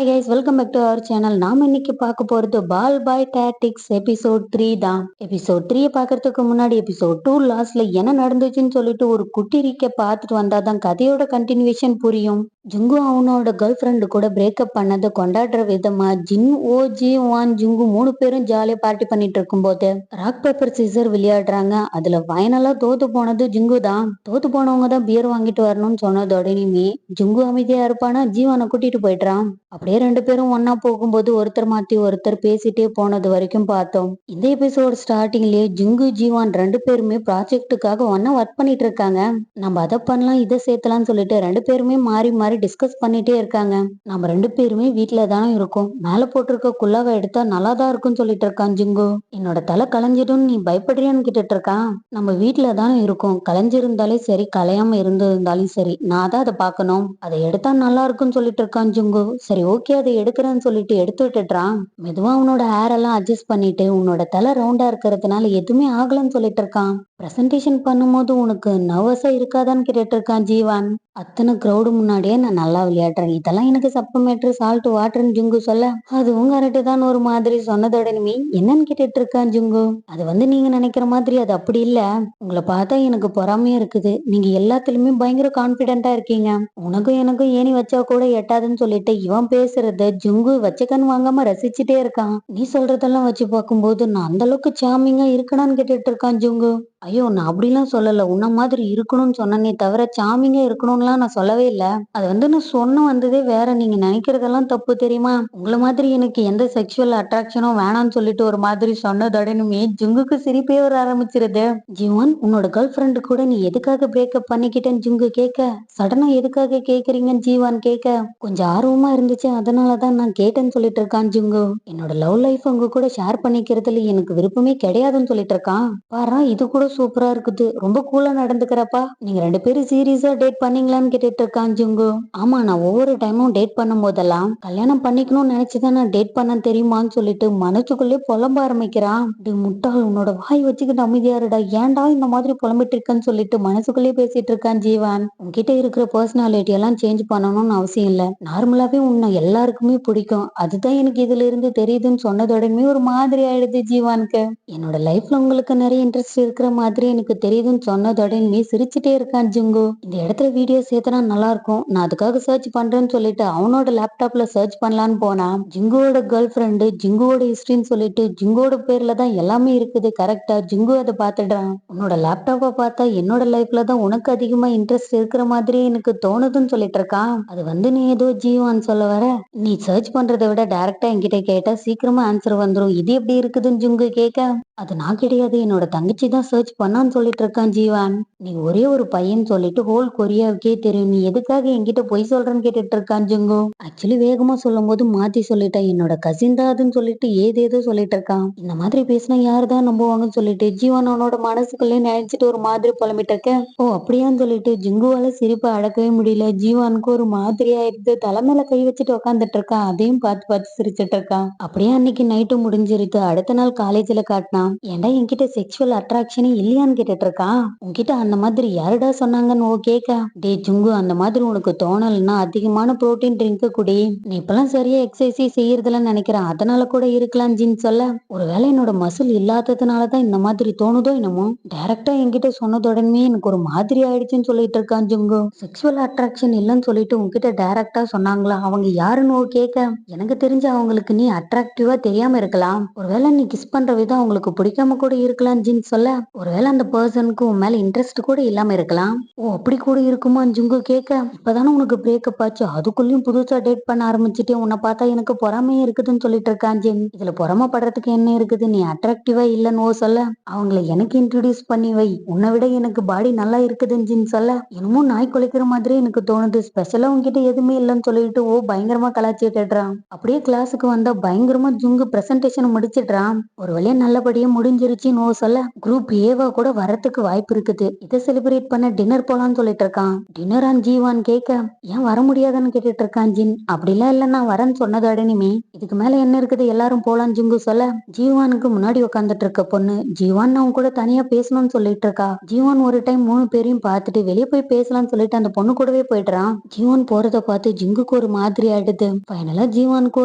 Hi guys, welcome back to our channel. நாம இன்னைக்கு பார்க்க போறது பால் பாய் டாக்டிக்ஸ் எபிசோட் 3 தான். எபிசோட் 3 பார்க்கறதுக்கு முன்னாடி எபிசோட் 2 லாஸ்ட்ல என்ன நடந்துச்சுன்னு சொல்லிட்டு ஒரு குட்டி ரீக்கப் பார்த்துட்டு வந்தாதான் கதையோட கண்டினியூஷன் புரியும். ஜுங்கு அவனோட கேர்ள் ஃப்ரெண்டு கூட பிரேக்கப் பண்ணதை கொண்டாடுற விதமா ஜின், ஓ ஜி வான், ஜுங்கு 3 பேரும் ஜாலியா பார்ட்டி பண்ணிட்டு இருக்கும்போது ராக் பேப்பர் சீசர் விளையாடுறாங்க. அதுல ஃபைனலா தோத்து போனது ஜுங்கு தான். தோத்து போனவங்க தான் பியர் வாங்கிட்டு வரணும்னு சொன்னதோடனே ஜுங்கு அமைதியா இருப்பானா ஜீவானை கூட்டிட்டு போயிடுறான். அப்படியே 2 பேரும் ஒன்னா போகும்போது ஒருத்தர் மாத்தி ஒருத்தர் பேசிட்டே போனது வரைக்கும் பார்த்தோம். இந்த எபிசோட் ஸ்டார்டிங்லயே ஜுங்கு, ஜீவான் 2 பேருமே ப்ராஜெக்டுக்காக ஒன்னா ஒர்க் பண்ணிட்டு இருக்காங்க. நம்ம அதை பண்ணலாம் இதை சேர்த்தலாம்னு சொல்லிட்டு 2 பேருமே மாறி மாறி டிஸ்கஸ் பண்ணிட்டே இருக்காங்க. நம்ம 2 பேருமே வீட்டுல தானே இருக்கோம், மேல போட்டிருக்க குல்லாவை எடுத்தா நல்லா தான் இருக்கும்னு சொல்லிட்டு இருக்கான் ஜுங்கு. என்னோட தலை கலைஞ்சிடும் நீ பயப்படுறியான்னு கேட்டுட்டு இருக்கான். நம்ம வீட்டுல தானே இருக்கோம், கலைஞ்சிருந்தாலே சரி கலையாம இருந்திருந்தாலும் சரி நான் தான் அதை பார்க்கணும், அதை எடுத்தா நல்லா இருக்கும்னு சொல்லிட்டு இருக்கான் ஜுங்கு. சரி ஓகே அதை எடுக்கிறேன்னு சொல்லிட்டு எடுத்து விட்டுட்டான். மெதுவா அவனோட ஹேர் எல்லாம் அட்ஜஸ்ட் பண்ணிட்டு உன்னோட தலை ரவுண்டா இருக்கிறதுனால எதுவுமே ஆகலன்னு சொல்லிட்டு இருக்கான். பிரசன்டேஷன் பண்ணும்போது உனக்கு நர்வஸா இருக்காதான்னு கேட்டுட்டு இருக்கான் ஜீவான். அத்தனை கிரௌடு முன்னாடியே நான் நல்லா விளையாடுறேன், இதெல்லாம் எனக்கு சப்பமேட்ரு சால்ட் வாட்டர்னு ஜுங்கு சொல்ல அதுவும் கரெக்டு தான் ஒரு மாதிரி சொன்னதோடனே என்னன்னு கேட்டுட்டு இருக்கான் ஜுங்கு. அது நீங்க நினைக்கிற மாதிரி அது அப்படி இல்ல, உங்களை பார்த்தா எனக்கு பொறாமையா இருக்குது, நீங்க எல்லாத்துலயுமே பயங்கர கான்பிடென்டா இருக்கீங்க, உனக்கும் எனக்கும் ஏணி வச்சா கூட எட்டாதுன்னு சொல்லிட்டு இவன் பேசுறத ஜுங்கு வச்ச கண் வாங்காம ரசிச்சுட்டே இருக்கான். நீ சொல்றதெல்லாம் வச்சு பார்க்கும்போது நான் அந்த அளவுக்கு சாமிங்கா இருக்கணும்னு கேட்டுட்டு இருக்கான் ஜுங்கு. ஐயோ நான் அப்படிலாம் சொல்லல, உன்ன மாதிரி இருக்கணும்னு சொன்னனே தவிர சாமிங்கா இருக்கணும்லாம் நான் சொல்லவே இல்லை. அது நான் சொன்ன வந்ததே வேற, நீங்க நினைக்கிறதெல்லாம் தப்பு தெரியுமா, உங்களை மாதிரி எனக்கு எந்த செக்ஷுவல் அட்ராக்ஷனும் வேணாம்னு சொல்லிட்டு ஒரு மாதிரி சொன்னதோடனுமே ஜுங்குக்கு சிரிப்பே வர ஆரம்பிச்சிருது. ஜீவன் உன்னோட கேர்ள் ஃப்ரெண்டு கூட நீ எதுக்காக பிரேக்கப் பண்ணிக்கிட்டேன்னு ஜுங்கு கேட்க, சடனா எதுக்காக கேக்குறீங்கன்னு ஜீவான் கேட்க, கொஞ்சம் ஆர்வமா இருந்துச்சு அதனாலதான் நான் கேட்டேன்னு சொல்லிட்டு இருக்கான் ஜுங்கு. என்னோட லவ் லைஃப் உங்க கூட ஷேர் பண்ணிக்கிறதுல எனக்கு விருப்பமே கிடையாதுன்னு சொல்லிட்டு இருக்கான். பாரா இது கூட சூப்பரா இருக்குது, ரொம்ப கூலா நடந்துக்கிறப்பா, நீங்க 2 பேரும் சீரியஸா டேட் பண்ணீங்களான்னு கேட்டுட்டு இருக்கான் ஜுங்கு. ஆமா நான் ஒவ்வொரு டைமும் டேட் பண்ணும் போதெல்லாம் கல்யாணம் பண்ணிக்கணும்னு நினைச்சுதான் நான் டேட் பண்ண தெரியுமான்னு சொல்லிட்டு மனசுக்குள்ளே புலம்ப ஆரம்பிக்கிறான். முட்டாள் உன்னோட வாய் வச்சுக்கிட்டு அமைதியா இருடா, ஏன்டா இந்த மாதிரி புலம்பிட்டு இருக்கன்னு சொல்லிட்டு மனசுக்குள்ளே பேசிட்டு இருக்கான் ஜீவான். உன்கிட்ட இருக்கிற பர்சனாலிட்டி எல்லாம் சேஞ்ச் பண்ணணும்னு அவசியம் இல்ல, நார்மலாவே உன்னை எல்லாருக்குமே பிடிக்கும், அதுதான் எனக்கு இதுல இருந்து தெரியுதுன்னு சொன்னதோடனே ஒரு மாதிரி ஆயிடுது ஜீவானுக்கு. என்னோட லைஃப்ல உங்களுக்கு நிறைய இன்ட்ரெஸ்ட் இருக்கிற மாதிரி எனக்கு தெரியுதுன்னு சொன்னதோடனே சிரிச்சுட்டே இருக்கான் ஜுங்கு. இந்த இடத்துல வீடியோ சேர்த்தனா நல்லா இருக்கும், நான் அதுக்காக சர்ச் பண்றேன்னு சொல்லிட்டு அவனோட லேப்டாப்ல சர்ச் பண்ணலான்னு போனா ஜிங்குவோட கேர்ள் ஃப்ரெண்டு ஜிங்குவோட ஹிஸ்டரின்னு சொல்லிட்டு ஜிங்குவோட பேர்ல தான் எல்லாமே இருக்குது. கரெக்டா ஜிங்கு அதை பார்த்துடுறான். உன்னோட லேப்டாப்பை பார்த்தா என்னோட லைஃப்ல தான் உனக்கு அதிகமா இன்ட்ரெஸ்ட் இருக்கிற மாதிரி எனக்கு தோணுதுன்னு சொல்லிட்டு இருக்கான். அது நீ ஏதோ ஜீவான்னு சொல்ல வர, நீ சர்ச் பண்றதை விட டைரக்டா என்கிட்ட கேட்டா சீக்கிரமா ஆன்சர் வந்துடும், இது எப்படி இருக்குதுன்னு ஜுங்கு கேட்க, அது நான் கிடையாது என்னோட தங்கச்சி தான் சர்ச் பண்ணான்னு சொல்லிட்டு இருக்கான் ஜீவான். நீ ஒரே ஒரு பையன் சொல்லிட்டு ஹோல் கொரியாவுக்கே தெரியும், நீ எதுக்காக என்கிட்ட பொய் சொல்றேன்னு கேட்டுட்டு இருக்கான் ஜுங்கு. ஆக்சுவலி வேகமா சொல்லும் போது மாத்தி சொல்லிட்டேன், என்னோட கசின் தான் அதுன்னு சொல்லிட்டு ஏதேதோ சொல்லிட்டு இருக்கான். இந்த மாதிரி பேசினா யாரு தான் நம்புவாங்கன்னு சொல்லிட்டு ஜீவான் அவனோட மனசுக்குள்ளே நினைச்சிட்டு ஒரு மாதிரி புலம்பிட்டு இருக்க. ஓ அப்படியான்னு சொல்லிட்டு ஜிங்குவால சிரிப்பை அடக்கவே முடியல. ஜீவானுக்கு ஒரு மாதிரி ஆயிடுது, தலைமையில கை வச்சுட்டு உக்காந்துட்டு இருக்கான், அதையும் பார்த்து பார்த்து சிரிச்சிட்டு இருக்கான். அப்படியே அன்னைக்கு நைட்டு முடிஞ்சிருது. அடுத்த நாள் காலேஜ்ல காட்டினான். ஏன்டா என்கிட்ட செக்ஷுவல் அட்ராக்ஷனே இல்லையான்னு கேட்டுட்டு இருக்கான். உன்கிட்ட அந்த மாதிரி யாருடா சொன்னாங்கன்னு ஓ கேட்க, டே ஜுங்கு அந்த மாதிரி உனக்கு தோணலன்னா அதிகமான புரோட்டீன் ட்ரிங்க் குடி, நீ இப்பெல்லாம் சரியா எக்ஸசைஸே செய்யறதுல நினைக்கிறேன், அதனால கூட இருக்கலாம் ஜின்னு சொல்ல, ஒருவேளை என்னோட மசில் இல்லாததுனாலதான் இந்த மாதிரி தோணுதோ என்னமோ, டைரக்டா என்கிட்ட சொன்னதுடனே எனக்கு ஒரு மாதிரி ஆயிடுச்சுன்னு சொல்லிட்டு இருக்கான் ஜுங்கு. செக்ஷுவல் அட்ராக்ஷன் இல்லைன்னு சொல்லிட்டு உன்கிட்ட டைரக்டா சொன்னாங்களா, அவங்க யாருன்னு ஓ கேட்க, எனக்கு தெரிஞ்ச அவங்களுக்கு நீ அட்ராக்டிவா தெரியாம இருக்கலாம், ஒருவேளை நீ கிஸ் பண்ற விதம் அவங்களுக்கு பிடிக்காம கூட இருக்கலாம் ஜின்னு சொல்ல, ஒருவேளை அந்த பர்சனுக்கு உன் மேல இன்ட்ரெஸ்ட் கூட இல்லாம இருக்கலாம். ஓ அப்படி கூட இருக்குமா ஜுங்கு கேட்க, இப்பதானே உனக்கு பிரேக்கப் ஆச்சு அதுக்குள்ளயும் புதுசா டேட் பண்ண ஆரம்பிச்சுட்டு உன்னை பார்த்தா எனக்கு பொறாமையே இருக்குதுன்னு சொல்லிட்டு இருக்கான் ஜின். இதுல பொறாமப்படுறதுக்கு என்ன இருக்குது, நீ அட்ராக்டிவா இல்லன்னு ஓ சொல்ல, அவங்கள எனக்கு இன்ட்ரடியூஸ் பண்ணி வை, உன்னை விட எனக்கு பாடி நல்லா இருக்குதுன்னு ஜின் சொல்ல, என்னமோ நாய் குலைக்கிற மாதிரி எனக்கு தோணுது, ஸ்பெஷலா உன்கிட்ட எதுவுமே இல்லைன்னு சொல்லிட்டு ஓ பயங்கரமா கலாச்சிட்டுறான். அப்படியே கிளாஸுக்கு வந்தா பயங்கரமா ஜுங்கு பிரசன்டேஷன் முடிச்சிடுறான். ஒரு வழியா நல்லபடியா முடிஞ்சிருச்சு நோ சொல்ல, குரூப் ஏ தேவா கூட வரத்துக்கு வாய்ப்பு இருக்குது. இதை செலிப்ரேட் பண்ண டின்னர் போலான்னு சொல்லிட்டு இருக்கான். டின்னரான் ஜீவான் கேட்க, ஏன் வர முடியாதுன்னு கேட்டுட்டு இருக்கான் ஜின். அப்படிலாம் இல்ல, நான் வரேன்னு சொன்னது அடனிமே, இதுக்கு மேல என்ன இருக்குது, எல்லாரும் போலான்னு ஜிங்கு சொல்ல, ஜீவானுக்கு முன்னாடி உட்காந்துட்டு இருக்க பொண்ணு ஜீவான் அவங்க கூட தனியா பேசணும்னு சொல்லிட்டு இருக்கா. ஜீவான் ஒரு டைம் 3 பேரையும் பார்த்துட்டு வெளியே போய் பேசலாம்னு சொல்லிட்டு அந்த பொண்ணு கூடவே போயிடுறான். ஜீவான் போறத பார்த்து ஜிங்குக்கு ஒரு மாதிரி ஆயிடுது. ஃபைனலா ஜீவானுக்கு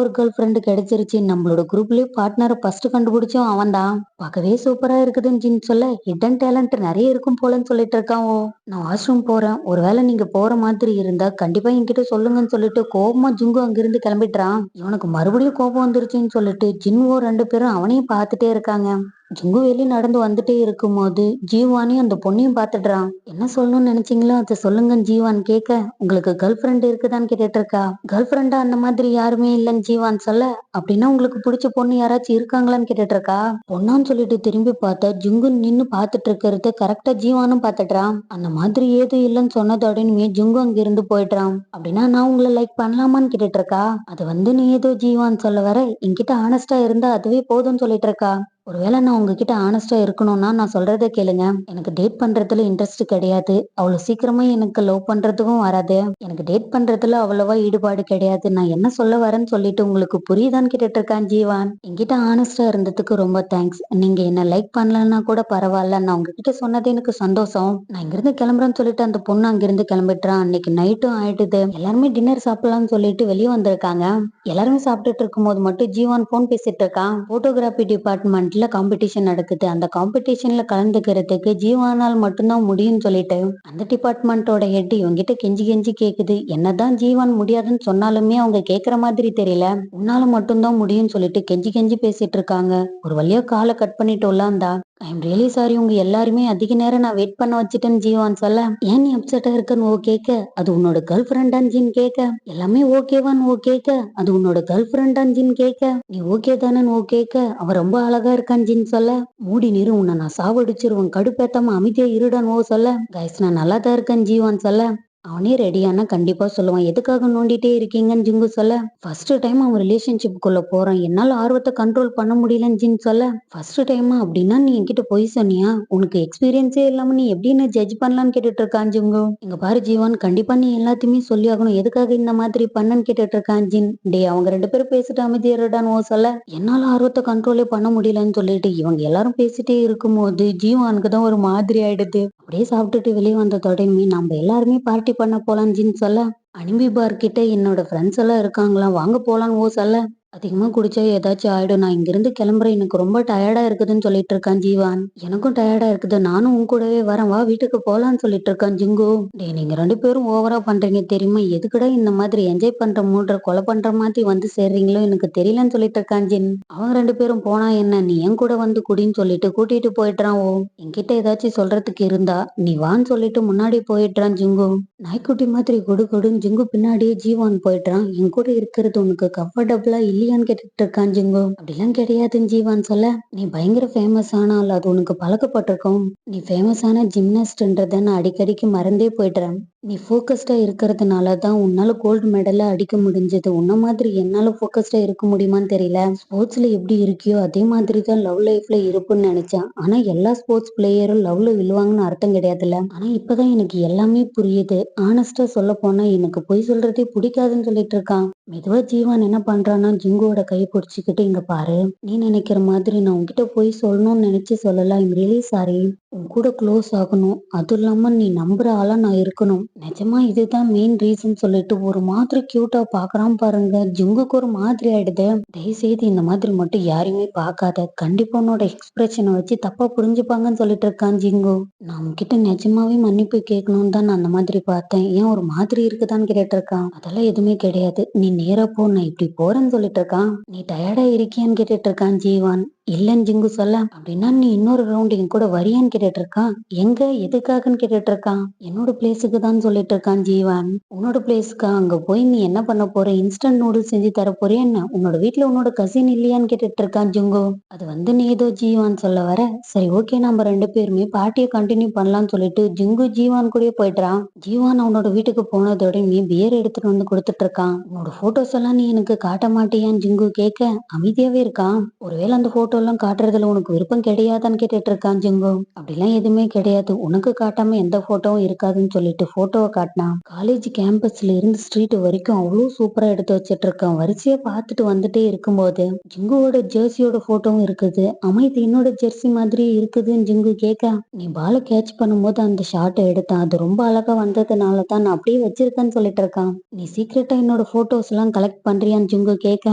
ஒரு கேர்ள் ஃப்ரெண்டு கிடைச்சிருச்சு. நம்மளோட குரூப்லயே பார்ட்னரை ஃபர்ஸ்ட் கண்டுபிடிச்சும் அவன் தான். பார்க்கவே சூப்பரா இருக்குதுன்னு ஜின் சொல்ல, ஹிடன் டேலண்ட் நிறைய இருக்கும் போலன்னு சொல்லிட்டு இருக்கான். ஓ, நான் வாஷ்ரூம் போறேன், ஒருவேளை நீங்க போற மாதிரி இருந்தா கண்டிப்பா என்கிட்ட சொல்லுங்கன்னு சொல்லிட்டு கோபமா ஜிங்கு அங்கிருந்து கிளம்பிடுறான். இவனுக்கு மறுபடியும் கோபம் வந்துருச்சுன்னு சொல்லிட்டு ஜின்வோ 2 பேரும் அவனையும் பார்த்துட்டே இருக்காங்க. ஜிங்கு வெளியே நடந்து வந்துட்டே இருக்கும் போது ஜீவானையும் அந்த பொண்ணையும் பார்த்துடுறான். என்ன சொல்லணும்னு நினைச்சீங்களோ அதை சொல்லுங்கன்னு ஜீவான் கேட்க, உங்களுக்கு கேர்ள் ஃப்ரெண்ட் இருக்குதான்னு கேட்டுட்டு இருக்கா. கேர்ள் ஃப்ரெண்டா அந்த மாதிரி யாருமே இல்லைன்னு ஜீவான் சொல்ல, அப்படின்னா உங்களுக்கு பிடிச்ச பொண்ணு யாராச்சும் இருக்காங்களான்னு கேட்டுட்டு இருக்கா. பொண்ணான்னு சொல்லிட்டு திரும்பி பார்த்தா ஜிங்கு நின்னு பார்த்துட்டு இருக்கிறத கரெக்டா ஜீவானும் பார்த்துடுறான். அந்த மாதிரி ஏதும் இல்லைன்னு சொன்னதோடனே ஜிங்கு அங்க இருந்து போயிடுறான். அப்படின்னா நான் உங்களை லைக் பண்ணலாமான்னு கேட்டுட்டு இருக்கா. அது நீ ஏதோ ஜீவான் சொல்ல வர, என்கிட்ட ஆனஸ்டா இருந்தா அதுவே போதும்னு சொல்லிட்டு இருக்கா. ஒருவேளை நான் உங்ககிட்ட ஆனஸ்டா இருக்கணும்னா நான் சொல்றத கேளுங்க. எனக்கு டேட் பண்றதுல இன்ட்ரெஸ்ட் கிடையாது. அவ்வளவு சீக்கிரமா எனக்கு லவ் பண்றதுக்கும் வராது. எனக்கு டேட் பண்றதுல அவ்வளவா ஈடுபாடு கிடையாது. நான் என்ன சொல்ல வரேன்னு சொல்லிட்டு உங்களுக்கு புரியுதான்னு கேட்டுட்டு இருக்கான் ஜீவான். என்கிட்ட ஆனஸ்டா இருந்ததுக்கு ரொம்ப தேங்க்ஸ். நீங்க என்ன லைக் பண்ணலன்னா கூட பரவாயில்ல, நான் உங்ககிட்ட சொன்னது எனக்கு சந்தோஷம். நான் இங்கிருந்து கிளம்புறேன்னு சொல்லிட்டு அந்த பொண்ணு அங்கிருந்து கிளம்பிட்டுறான். அன்னைக்கு நைட்டும் ஆயிடுது. எல்லாருமே டின்னர் சாப்பிடலாம்னு சொல்லிட்டு வெளியே வந்திருக்காங்க. எல்லாருமே சாப்பிட்டுட்டு இருக்கும் போது மட்டும் ஜீவான் போன் பேசிட்டு இருக்கான். போட்டோகிராபி டிபார்ட்மெண்ட்ல காம்படிஷன் நடக்குது. அந்த காம்படிஷன்ல கலந்துக்கிறதுக்கு ஜீவானால் மட்டும்தான் முடியும்னு சொல்லிட்டு அந்த டிபார்ட்மெண்டோட ஹெட் இவங்கிட்ட கெஞ்சி கெஞ்சி கேக்குது. என்னதான் ஜீவான் முடியாதுன்னு சொன்னாலுமே அவங்க கேக்குற மாதிரி தெரியல. உன்னால மட்டும்தான் முடியும்னு சொல்லிட்டு கெஞ்சி கெஞ்சி பேசிட்டு இருக்காங்க. ஒரு வழியா காலை கட் பண்ணிட்டோம்லா. ஐ எம் ரியலி சாரி, உங்க எல்லாருமே அதிக நேரம் நான் வெயிட் பண்ண வச்சுட்டேன்னு ஜீவான் சொல்ல, ஏன் நீ அப்செட்டா இருக்கன்னு ஓ கேட்க, அது உன்னோட கேர்ள் ஃப்ரெண்டான்னு ஜின் கேட்க, எல்லாமே ஓகேவான்னு ஓ கேட்க, அது உன்னோட கேர்ள் ஃப்ரெண்டான்னு ஜின் கேட்க, நீ ஓகே தானே ஓ கேட்க, அவ ரொம்ப அழகா இருக்கான்னு ஜின் சொல்ல, மூடி நீரு, உன்னை நான் சாவடிச்சிருவேன், கடுப்பேத்தாம அமைதியா இருடான்னு ஓ சொல்ல, கைஸ் நான் நல்லா தான் இருக்கேன் ஜீவான் சொல்ல, அவனே ரெடியானா கண்டிப்பா சொல்லுவான். எதுக்காக நோண்டிட்டே இருக்கீங்கன்னு ஜிங்கு சொல்ல, ஃபர்ஸ்ட் டைம் அவன் ரிலேஷன்ஷிப்புக்குள்ள போறான், என்னால ஆர்வத்தை கண்ட்ரோல் பண்ண முடியலன்னு ஜின் சொல்ல, ஃபர்ஸ்ட் டைமா அப்படின்னா நீ என்கிட்ட பொய் சொன்னியா, உனக்கு எக்ஸ்பீரியன்ஸே இல்லாம நீ எப்படி என்ன ஜட்ஜ் பண்ணலான்னு கேட்டுட்டு இருக்கான் ஜிங்கு. இங்க பாரு ஜீவான், கண்டிப்பா நீ எல்லாத்தையுமே சொல்லி ஆகணும், எதுக்காக இந்த மாதிரி பண்ணன்னு கேட்டுட்டு இருக்கான் ஜின். டே அவங்க 2 பேரும் பேசிட்டு அமைதியாடான்னு ஓ சொல்ல, என்னால ஆர்வத்தை கண்ட்ரோலே பண்ண முடியலன்னு சொல்லிட்டு இவங்க எல்லாரும் பேசிட்டே இருக்கும்போது ஜீவானுக்கு தான் ஒரு மாதிரி ஆயிடுது. அப்படியே சாப்பிட்டுட்டு வெளியே வந்ததோட நம்ம எல்லாருமே பார்ட்டி பண்ண போலான்னு ஜின் சொல்ல, அனிமி பார் கிட்ட என்னோட ஃப்ரெண்ட்ஸ் எல்லாம் இருக்காங்களாம், வாங்க போலான்னு ஓ சொல்ல, அதிகமா குடிச்சா ஏதாச்சும் ஆயிடும், நான் இங்கிருந்து கிளம்புறேன், எனக்கு ரொம்ப டயர்டா இருக்குதுன்னு சொல்லிட்டு இருக்கான் ஜீவான். எனக்கும் டயர்டா இருக்குது, நானும் உன் கூடவே வரேன், வா வீட்டுக்கு போலான்னு சொல்லிட்டு இருக்கான் ஜிங்கு. டே நீங்க 2 பேரும் ஓவரா பண்றீங்க தெரியுமா, எதுக்குடா இந்த மாதிரி என்ஜாய் பண்ற மூடுற கொலை பண்ற மாதிரி வந்து சேர்றீங்களோ எனக்கு தெரியலன்னு சொல்லிட்டு இருக்கான் ஜின். அவங்க 2 பேரும் போனா என்ன, நீ என் கூட வந்து குடின்னு சொல்லிட்டு கூட்டிட்டு போயிடுறான். ஓ, என்கிட்ட ஏதாச்சும் சொல்றதுக்கு இருந்தா நீ வான்னு சொல்லிட்டு முன்னாடி போயிடுறான் ஜிங்கு. நாய்க்குட்டி மாதிரி கொடு கொடுன்னு ஜிங்கு பின்னாடியே ஜீவான் போயிடுறான். என் கூட இருக்கிறது உனக்கு கம்ஃபர்டபுளா இல்லையான்னு கேட்டுட்டு இருக்கான் ஜிங்கு. அப்படிலாம் கிடையாதுன்னு ஜீவான் சொல்ல, நீ பயங்கர ஃபேமஸ் ஆனால அது உனக்கு பழக்கப்பட்டிருக்கும், நீ ஃபேமஸான ஜிம்னாஸ்ட்ன்றத நான் அடிக்கடிக்கு மறந்தே போயிடுறேன். நீ ஃபோக்கஸ்டா இருக்கிறதுனால தான் உன்னால கோல்டு மெடலை அடிக்க முடிஞ்சது. உன்ன மாதிரி என்னால ஃபோக்கஸ்டா இருக்க முடியுமான்னு தெரியல. ஸ்போர்ட்ஸ்ல எப்படி இருக்கியோ அதே மாதிரி தான் லவ் லைஃப்ல இருப்புன்னு நினைச்சேன். ஆனா எல்லா ஸ்போர்ட்ஸ் பிளேயரும் லவ்ல விழுவாங்கன்னு அர்த்தம் கிடையாதுல்ல. ஆனா இப்பதான் எனக்கு எல்லாமே புரியுது. ஆனஸ்டா சொல்ல போனா எனக்கு பொய் சொல்றதே பிடிக்காதுன்னு சொல்லிட்டு இருக்கான். மெதுவா ஜீவான் என்ன பண்றான்னா ஜிங்குவோட கை பிடிச்சிக்கிட்டு, இங்க பாரு, நீ நினைக்கிற மாதிரி நான் உன்கிட்ட போய் சொல்லணும்னு நினைச்சு சொல்லல. I'm really sorry. உன் கூட க்ளோஸ் ஆகணும், அதுவும் இல்லாம நீ நம்புற ஆளா நான் இருக்கணும், நிஜமா இதுதான் மெயின் ரீசன் சொல்லிட்டு ஒரு மாதிரி கியூட்டா பாக்குறான் பாருங்க. ஜிங்குக்கு ஒரு மாதிரி ஆயிடுது. தயவுசெய்து இந்த மாதிரி மட்டும் யாரையுமே பார்க்காத, கண்டிப்பா உன்னோட எக்ஸ்பிரஷனை வச்சு தப்பா புரிஞ்சுப்பாங்கன்னு சொல்லிட்டு இருக்கான் ஜிங்கு. நான் உன்கிட்ட நிஜமாவே மன்னிப்பு கேட்கணும்னு தான் நான் அந்த மாதிரி பார்த்தேன், ஏன் ஒரு மாதிரி இருக்குதான்னு கேட்டுட்டு இருக்கான். அதெல்லாம் எதுவுமே கிடையாது, நீ நேரா போ, நான் இப்படி போறேன்னு சொல்லிட்டு இருக்கான். நீ டயர்டா இருக்கியான்னு கேட்டுட்டு இருக்கான் ஜீவான். இல்லன்னு ஜிங்கு சொல்ல, அப்படின்னா நீ இன்னொரு ரவுண்ட் என் கூட வரியான்னு கேட்டுட்டு இருக்கான். எங்க எதுக்காகன்னு கேட்டுட்டு இருக்கான். என்னோட பிளேஸுக்கு தான் சொல்லிட்டு இருக்கான் ஜீவான். உன்னோட பிளேஸ்க்கா, அங்க போய் நீ என்ன பண்ண போற, இன்ஸ்டன்ட் நூடுல்ஸ் செஞ்சு தர போறியா என்ன, உன்னோட வீட்டுல உன்னோட கசின் இல்லையான்னு கேட்டுட்டு இருக்கான் ஜிங்கு. அது நீ ஏதோ ஜீவான் சொல்ல வர, சரி ஓகே நம்ம 2 பேருமே பார்ட்டியை கண்டினியூ பண்ணலாம்னு சொல்லிட்டு ஜிங்கு ஜீவான் கூட போயிடுறான். ஜீவான் அவனோட வீட்டுக்கு போனதோட நீ பியர் எடுத்துட்டு வந்து கொடுத்துட்டு இருக்கான். உன்னோட போட்டோஸ் எல்லாம் நீ எனக்கு காட்ட மாட்டியான்னு ஜிங்கு கேட்க அமைதியாவே இருக்கான். ஒருவேளை அந்த போட்டோல எல்லாம் காட்டுறதுல உனக்கு விருப்பம் கிடையாதான்னு கேட்டுட்டு இருக்கான் ஜிங்கு. அப்படிலாம் எதுவுமே கிடையாது, உனக்கு காட்டாம எந்த போட்டோவும் இருக்காதுன்னு சொல்லிட்டு போட்டோவை காட்டினான். காலேஜ் கேம்பஸ்ல இருந்து ஸ்ட்ரீட் வரைக்கும் அவ்வளோ சூப்பரா எடுத்து வச்சிட்டு இருக்கான். வரிசையா பார்த்துட்டு வந்துட்டே இருக்கும்போது ஜிங்குவோட ஜெர்சியோட போட்டோவும் இருக்குது. அமைதி என்னோட ஜெர்சி மாதிரி இருக்குதுன்னு ஜிங்கு கேட்க, நீ பாலை கேட்ச் பண்ணும்போது அந்த ஷாட்டை எடுத்தான், அது ரொம்ப அழகா வந்ததுனால தான் நான் அப்படியே வச்சிருக்கேன்னு சொல்லிட்டு இருக்கான். நீ சீக்கிரட்டா என்னோட போட்டோஸ் எல்லாம் கலெக்ட் பண்றியான்னு ஜிங்கு கேட்க,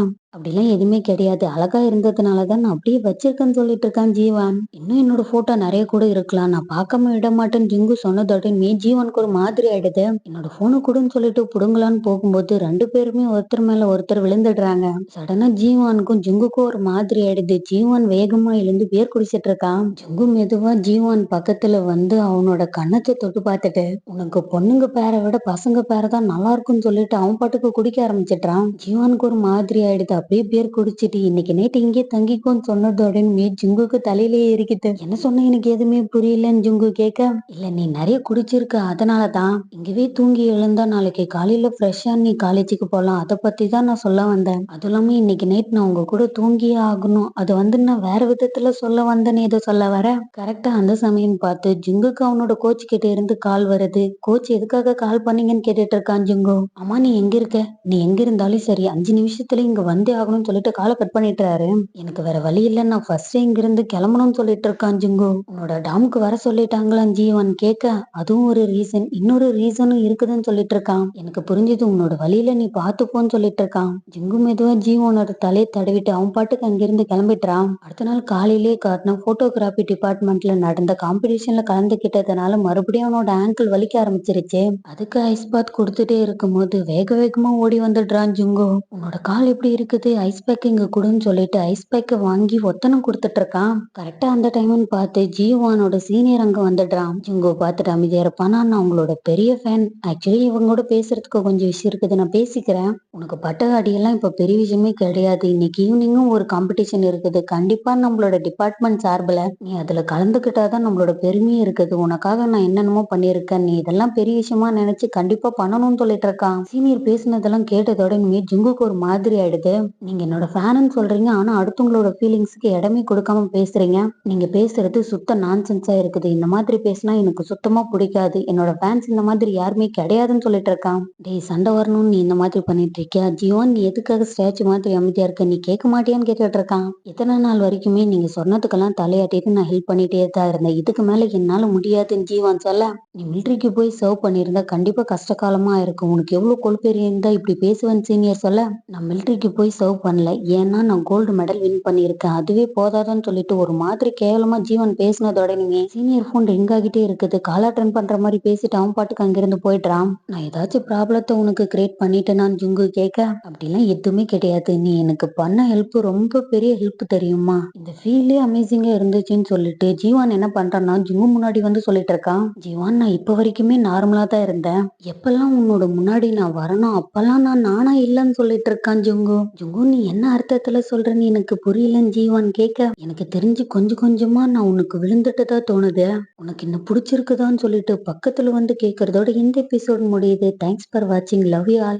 அப்படிலாம் எதுவுமே கிடையாது, அழகா இருந்ததுனாலதான் நான் அப்படியே வச்சிருக்கேன்னு சொல்லிட்டு இருக்கான் ஜீவான். இன்னும் என்னோட போட்டோ நிறைய கூட இருக்கலாம், நான் பார்க்காம விட மாட்டேன்னு ஜிங்கு சொன்னதோடனே ஜீவானுக்கு ஒரு மாதிரி ஆயிடுது. என்னோட போனு கூடன்னு சொல்லிட்டு புடுங்கலான்னு போகும்போது ரெண்டு பேருமே ஒருத்தர் மேல ஒருத்தர் விழுந்துடுறாங்க. சடனா ஜீவானுக்கும் ஜிங்குக்கும் ஒரு மாதிரி ஆயிடுது. ஜீவான் வேகமா எழுந்து பேர் குடிச்சிட்டு இருக்கான். ஜிங்கு மெதுவா ஜீவான் பக்கத்துல வந்து அவனோட கன்னத்தை தொட்டு பார்த்துட்டு, உனக்கு பொண்ணுங்க பேரை விட பசங்க பேரை தான் நல்லா இருக்கும்னு சொல்லிட்டு அவன் பாட்டுக்கு குடிக்க ஆரம்பிச்சிட்டான். ஜீவானுக்கு ஒரு மாதிரி ஆயிடுது. அப்படியே பேர் குடிச்சிட்டு இன்னைக்கு நைட்டு இங்கே தங்கிக்கோன்னு சொன்னதோடனே ஜிங்குக்கு தலையிலேயே இருக்குது. என்ன சொன்ன எனக்கு எதுவுமே புரியலன்னு ஜிங்கு கேட்க, இல்ல நீ நிறைய குடிச்சிருக்க அதனாலதான், இங்கவே தூங்கி எழுந்தா நாளைக்கு காலையில ஃப்ரெஷ்ஷா நீ காலேஜுக்கு போலாம், அதை பத்தி தான் நான் சொல்ல வந்தேன். அதுவும் இல்லாம இன்னைக்கு நைட் நான் உங்க கூட தூங்கியே ஆகணும், அது வந்து நான் வேற விதத்துல சொல்ல வந்தேன்னு ஏதோ சொல்ல வர. கரெக்டா அந்த சமயம் பார்த்து ஜிங்குக்கு அவனோட கோச் கிட்ட இருந்து கால் வருது. கோச் எதுக்காக கால் பண்ணீங்கன்னு கேட்டுட்டு இருக்கான் ஜிங்கு. அம்மா நீ எங்க இருக்க, நீ எங்க இருந்தாலும் சரி 5 நிமிஷத்துல இங்க வந்தே ஆகணும்னு சொல்லிட்டு காலை கட் பண்ணிட்டாரு. எனக்கு வேற வழி இல்ல, நான் ஃபர்ஸ்ட் இங்க இருந்து கிளம்பணும்னு சொல்லிட்டு இருக்கான் ஜிங்கு. உன்னோட டாமுக்கு வர சொல்லிட்டாங்களாம் ஜீவன் கேட்க, அதுவும் ஒரு ரீசன், இன்னொரு ரீசனும் இருக்குதுன்னு சொல்லிட்டு இருக்கான். எனக்கு புரிஞ்சது, உன்னோட வழியில நீ பாத்துப்போன்னு சொல்லிட்டு இருக்கான். ஜிங்கு மெதுவா ஜீவனோட தலையை தடவிட்டு அவன் பாட்டுக்கு அங்கிருந்து கிளம்பிட்டான். அடுத்த நாள் காலையிலேயே காட்டின போட்டோகிராஃபி டிபார்ட்மெண்ட்ல நடந்த காம்படிஷன்ல கலந்துகிட்டதுனால மறுபடியும் அவனோட ஆங்கிள் வலிக்க ஆரம்பிச்சிருச்சு. அதுக்கு ஐஸ் பாத் கொடுத்துட்டே இருக்கும்போது வேக வேகமா ஓடி வந்துடுறான் ஜிங்கு. உன்னோட கால் எப்படி இருக்குது, ஐஸ் பேக் இங்க கொடுன்னு சொல்லிட்டு ஐஸ் பேக்கை வாங்கி ஒத்தனம் கொடுத்துட்டு இருக்கான். கரெக்டா அந்த டைம்னு பார்த்து ஜீவானோட சீனியர் அங்க வந்துடுறான். ஜிங்கோ பார்த்துட்டு அமைதியா இருப்பானா, நான் உங்களோட பெரிய ஃபேன், ஆக்சுவலி இவங்களோட பேசுறதுக்கு கொஞ்சம் விஷயம் இருக்குது, நான் பேசிக்கிறேன். உனக்கு பட்ட அடியெல்லாம் இப்ப பெரிய விஷயமே கிடையாது, இன்னைக்கு ஈவினிங்கும் ஒரு காம்படிஷன் இருக்குது, கண்டிப்பா நம்மளோட டிபார்ட்மெண்ட் சார்பில் நீ அதுல கலந்துக்கிட்டாதான் நம்மளோட பெருமையும் இருக்குது, உனக்காக நான் என்னென்னமோ பண்ணியிருக்கேன், நீ இதெல்லாம் பெரிய விஷயமா நினைச்சு கண்டிப்பா பண்ணணும்னு சொல்லிட்டு இருக்கான். சீனியர் பேசினதெல்லாம் கேட்டதோட இனிமே ஜிங்குக்கு ஒரு மாதிரி ஆயிடுது. நீங்க என்னோட ஃபேன்னு சொல்றீங்க, ஆனா அடுத்தவங்களோட ஃபீலிங்ஸ்க்கு இடமே கொடுக்காம பேசுறீங்க, நீங்க பேசுறது சுத்த நான்சென்ஸா இருக்குது, இந்த மாதிரி பேசினா எனக்கு சுத்தமா பிடிக்காது, என்னோட ஃபேன்ஸ் இந்த மாதிரி யாருமே கிடையாதுன்னு சொல்லிட்டு இருக்கான். டேய் சண்டை வரணும்னு நீ இந்த மாதிரி பண்ணிட்டு இருக்கியா ஜீவன், நீ எதுக்காக ஸ்டாச்சு மாதிரி அமைதியா இருக்க, நீ கேட்க மாட்டியான்னு கேட்டுட்டு இருக்கான். இத்தனை நாள் வரைக்குமே நீங்க சொன்னதுக்கெல்லாம் தலையாட்டிட்டு நான் ஹெல்ப் பண்ணிட்டே தான் இருந்தேன், இதுக்கு மேல என்னால முடியாதுன்னு ஜீவன் சொல்ல, நீ மிலிட்ரிக்கு போய் சர்வ் பண்ணியிருந்தா கண்டிப்பா கஷ்ட காலமா இருக்கும், உனக்கு எவ்வளவு கொழுப்பேறி இருந்தா இப்படி பேசுவேன் சீனியர் சொல்ல, நான் மிலிட்ரிக்கு போய் சர்வ் பண்ணல, ஏன்னா நான் கோல்டு மெடல் வின் பண்ணியிருக்கேன், அதுவே போதாதான்னு சொல்லிட்டு ஒரு மாதிரி கேவலமா ஜீவன் பேசினதோடனே சீனியர் போன் ரிங் ஆகிட்டே இருக்குது. கால் அட்டன் பண்ற மாதிரி பேசிட்டு அவன் பாட்டுக்கு அங்கிருந்து போயிடுறான். நான் ஏதாச்சும் ப்ராப்ளத்தை உனக்கு கிரியேட் பண்ணிட்டேனான்னு ஜுங்கு கேட்க, அப்படிலாம் எதுவுமே கிடையாது, நீ எனக்கு பண்ண ஹெல்ப் ரொம்ப பெரிய ஹெல்ப் தெரியுமா, இந்த ஃபீலே அமேசிங்கா இருந்துச்சுன்னு சொல்லிட்டு ஜீவான் என்ன பண்றான்னா ஜுங்கு முன்னாடி வந்து சொல்லிட்டு இருக்கான். ஜீவான் நான் இப்ப வரைக்குமே நார்மலா தான் இருந்தேன், எப்பெல்லாம் உன்னோட முன்னாடி நான் வரணும் அப்பெல்லாம் நான் நானா இல்லைன்னு சொல்லிட்டு இருக்கான் ஜுங்கு. ஜுங்கு நீ என்ன அர்த்தத்துல சொல்றன்னு எனக்கு புரியலன்னு ஜீவான் கேட்க, எனக்கு தெரிஞ்சு கொஞ்சம் கொஞ்சமா நான் உனக்கு விழுந்துட்டு தான் தோணுது, உனக்கு என்ன பிடிச்சிருக்குதான்னு சொல்லிட்டு பக்கத்துல வந்து கேட்கறதோட இந்த எபிசோட் முடியுது. தேங்க்ஸ் ஃபார் வாட்சிங், லவ் யூ ஆல்.